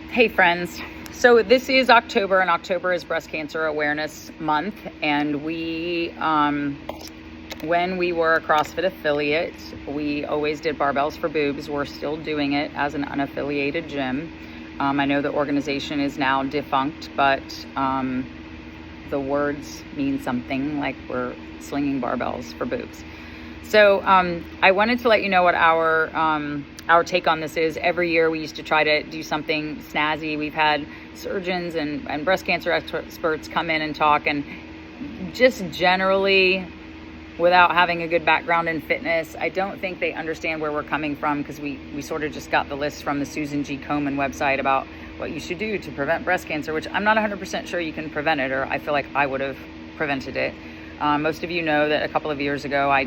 Hey friends, so this is October, and October is Breast Cancer Awareness Month, and when we were a CrossFit affiliate, we always did barbells for boobs. We're still doing it as an unaffiliated gym. I know the organization is now defunct, but the words mean something, like we're slinging barbells for boobs. So I wanted to let you know what our take on this is. Every year we used to try to do something snazzy. We've had surgeons and breast cancer experts come in and talk, and just generally, without having a good background in fitness, I don't think they understand where we're coming from, because we sort of just got the list from the Susan G. Komen website about what you should do to prevent breast cancer, which I'm not 100% sure you can prevent it, or I feel like I would have prevented it. Most of you know that a couple of years ago I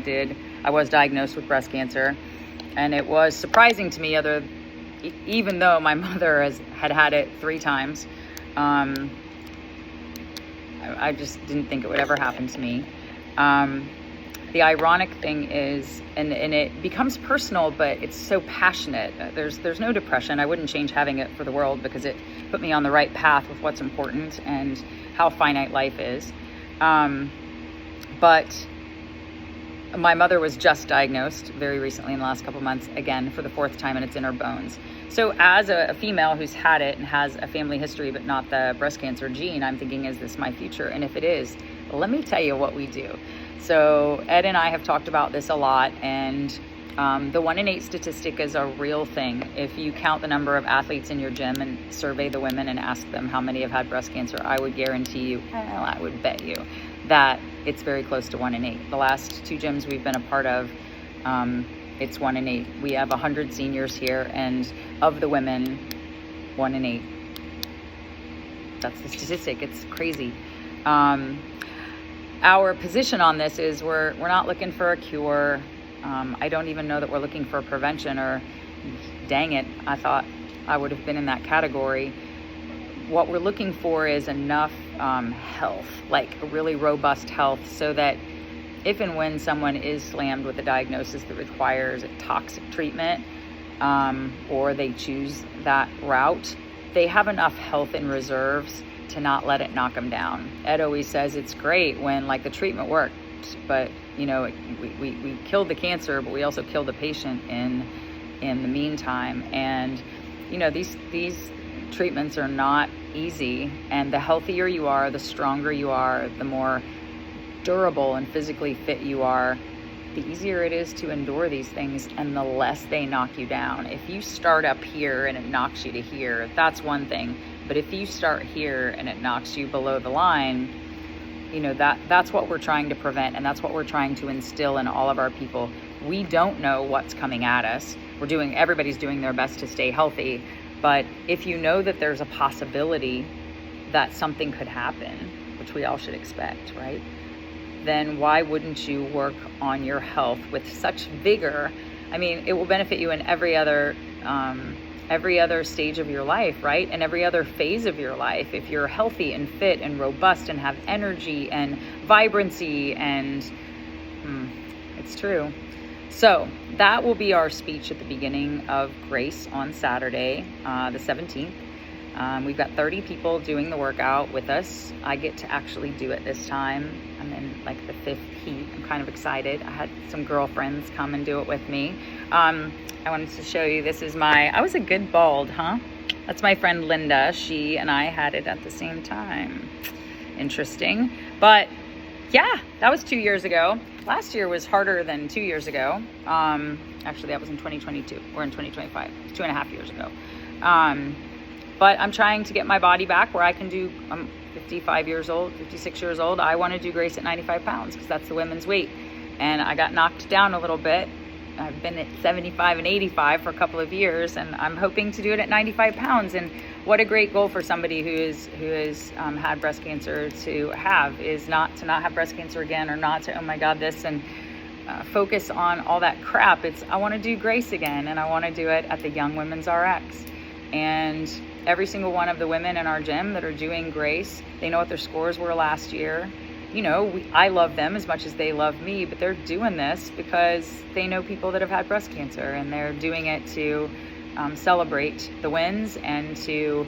was diagnosed with breast cancer, and it was surprising to me, even though my mother had it 3 times. I just didn't think it would ever happen to me. The ironic thing is, and it becomes personal, but it's so passionate. There's no depression. I wouldn't change having it for the world, because it put me on the right path with what's important and how finite life is. But my mother was just diagnosed very recently in the last couple of months, again, for the 4th time, and it's in her bones. So as a female who's had it and has a family history, but not the breast cancer gene, I'm thinking, is this my future? And if it is, let me tell you what we do. So Ed and I have talked about this a lot, and the 1 in 8 statistic is a real thing. If you count the number of athletes in your gym and survey the women and ask them how many have had breast cancer, I would guarantee you, I would bet you that it's very close to 1 in 8. The last 2 gyms we've been a part of, it's 1 in 8. We have 100 seniors here, and of the women, 1 in 8. That's the statistic. It's crazy. Our position on this is we're not looking for a cure. I don't even know that we're looking for a prevention, or dang it, I thought I would have been in that category. What we're looking for is enough health, like a really robust health, so that if and when someone is slammed with a diagnosis that requires a toxic treatment, or they choose that route, they have enough health in reserves to not let it knock them down. Ed always says it's great when, like, the treatment worked, but we killed the cancer, but we also killed the patient in the meantime. And these treatments are not easy, and the healthier you are, the stronger you are, the more durable and physically fit you are, the easier it is to endure these things, and the less they knock you down. If you start up here and it knocks you to here, that's one thing. But if you start here and it knocks you below the line, that's what we're trying to prevent, and that's what we're trying to instill in all of our people. We don't know what's coming at us. Everybody's doing their best to stay healthy, but if you know that there's a possibility that something could happen, which we all should expect, right? Then why wouldn't you work on your health with such vigor? I mean, it will benefit you in every other stage of your life, right? And every other phase of your life. If you're healthy and fit and robust and have energy and vibrancy, and it's true. So that will be our speech at the beginning of Grace on Saturday, the 17th. We've got 30 people doing the workout with us. I get to actually do it this time. I'm in like the 5th heat. I'm kind of excited. I had some girlfriends come and do it with me. I wanted to show you, I was a good bald, huh? That's my friend Linda. She and I had it at the same time. Interesting. But yeah, that was 2 years ago. Last year was harder than 2 years ago. Actually, that was in 2022. We're in 2025, 2.5 years ago. But I'm trying to get my body back where I can do, I'm 55 years old, 56 years old. I want to do Grace at 95 pounds, because that's the women's weight. And I got knocked down a little bit. I've been at 75 and 85 for a couple of years, and I'm hoping to do it at 95 pounds. And what a great goal for somebody who has had breast cancer to have, is not to not have breast cancer again, or not to, oh my God, this, and focus on all that crap. I want to do Grace again, and I want to do it at the Young Women's RX. And every single one of the women in our gym that are doing Grace, they know what their scores were last year. I love them as much as they love me, but they're doing this because they know people that have had breast cancer, and they're doing it to celebrate the wins and to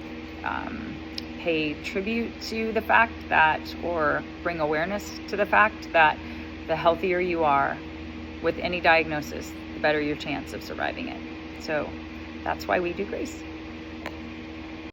pay tribute to the fact that, or bring awareness to the fact that the healthier you are with any diagnosis, the better your chance of surviving it. So that's why we do Grace.